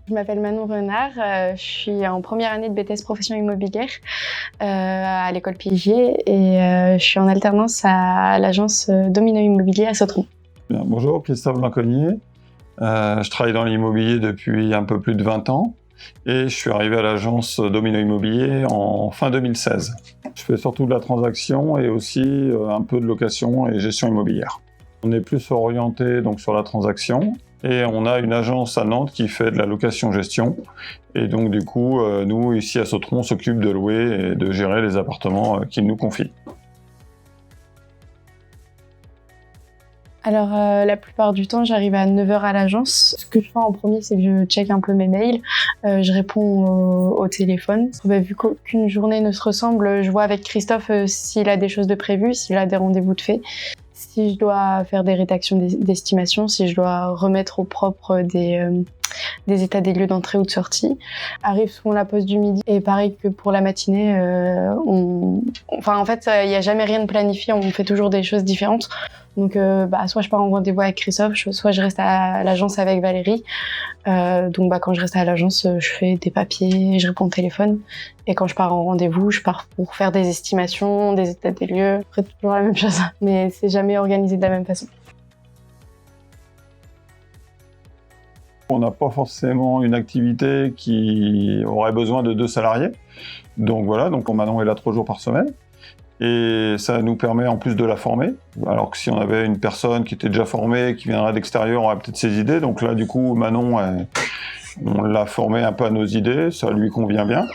Je m'appelle Manon Renard, je suis en première année de BTS Profession Immobilière à l'école Pigier et je suis en alternance à l'agence Domino Immobilier à Sautron. Bien, bonjour, Christophe Blanconnier. Je travaille dans l'immobilier depuis un peu plus de 20 ans et je suis arrivé à l'agence Domino Immobilier en fin 2016. Je fais surtout de la transaction et aussi un peu de location et gestion immobilière. On est plus orienté donc sur la transaction et on a une agence à Nantes qui fait de la location-gestion. Et donc du coup, nous ici à Sautron, on s'occupe de louer et de gérer les appartements qu'ils nous confient. Alors la plupart du temps, j'arrive à 9h à l'agence. Ce que je fais en premier, c'est que je check un peu mes mails, je réponds au téléphone. Vu qu'aucune journée ne se ressemble, je vois avec Christophe s'il a des choses de prévues, s'il a des rendez-vous de fait. Si je dois faire des rédactions d'estimation, si je dois remettre au propre des états des lieux d'entrée ou de sortie. Arrive souvent la pause du midi et pareil que pour la matinée, en fait, il n'y a jamais rien de planifié, on fait toujours des choses différentes. Donc soit je pars en rendez-vous avec Christophe, soit je reste à l'agence avec Valérie. Donc quand je reste à l'agence, je fais des papiers, je réponds au téléphone. Et quand je pars en rendez-vous, je pars pour faire des estimations, des états des lieux. Après, toujours la même chose, mais c'est jamais organisé de la même façon. On n'a pas forcément une activité qui aurait besoin de 2 salariés. Donc voilà, donc Manon est là 3 jours par semaine. Et ça nous permet en plus de la former. Alors que si on avait une personne qui était déjà formée, qui viendrait d'extérieur, on aurait peut-être ses idées. Donc là, du coup, Manon, on l'a formée un peu à nos idées, ça lui convient bien.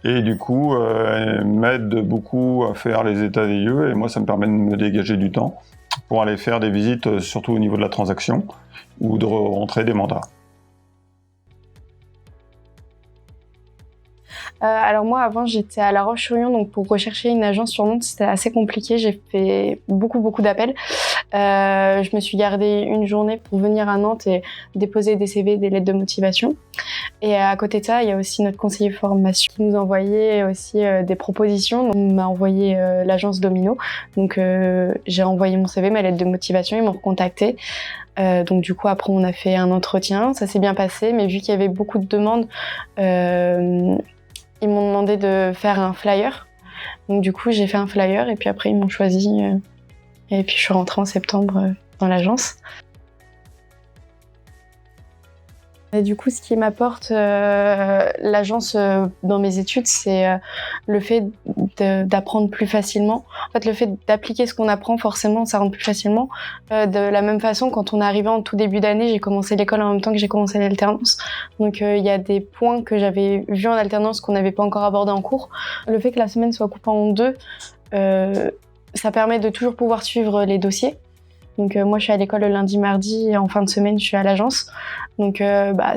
Et du coup, elle m'aide beaucoup à faire les états des lieux. Et moi, ça me permet de me dégager du temps pour aller faire des visites, surtout au niveau de la transaction, ou de rentrer des mandats. Alors moi, avant, j'étais à La Roche-sur-Yon, donc pour rechercher une agence sur Nantes, c'était assez compliqué. J'ai fait beaucoup d'appels. Je me suis gardée une journée pour venir à Nantes et déposer des CV, des lettres de motivation. Et à côté de ça, il y a aussi notre conseiller formation qui nous envoyait aussi des propositions. Donc, on m'a envoyé l'agence Domino. Donc j'ai envoyé mon CV, ma lettre de motivation, ils m'ont recontacté. Donc du coup, après, on a fait un entretien. Ça s'est bien passé, mais vu qu'il y avait beaucoup de demandes, ils m'ont demandé de faire un flyer. Donc du coup, j'ai fait un flyer et puis après, ils m'ont choisi. Et puis je suis rentrée en septembre dans l'agence. Et du coup, ce qui m'apporte l'agence dans mes études, c'est le fait d'apprendre plus facilement. En fait, le fait d'appliquer ce qu'on apprend, forcément, ça rentre plus facilement. De la même façon, quand on est arrivé en tout début d'année, j'ai commencé l'école en même temps que j'ai commencé l'alternance. Donc, il y a des points que j'avais vus en alternance qu'on n'avait pas encore abordés en cours. Le fait que la semaine soit coupée en 2, ça permet de toujours pouvoir suivre les dossiers. Donc moi je suis à l'école le lundi, mardi et en fin de semaine je suis à l'agence. Donc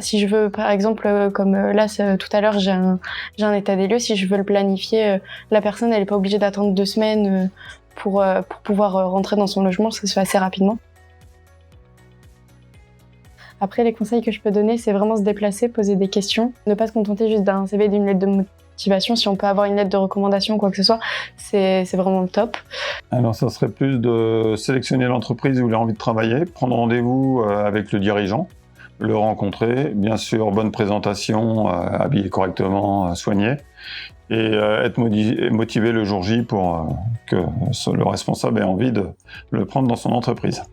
si je veux par exemple comme là tout à l'heure j'ai un état des lieux, si je veux le planifier, la personne elle est pas obligée d'attendre 2 semaines pour pouvoir rentrer dans son logement, ça se fait assez rapidement. Après les conseils que je peux donner c'est vraiment se déplacer, poser des questions, ne pas se contenter juste d'un CV et d'une lettre de motivation. Si on peut avoir une lettre de recommandation ou quoi que ce soit, c'est vraiment le top. Alors ça serait plus de sélectionner l'entreprise où il a envie de travailler, prendre rendez-vous avec le dirigeant, le rencontrer, bien sûr bonne présentation, habillé correctement, soigné, et être motivé le jour J pour que le responsable ait envie de le prendre dans son entreprise.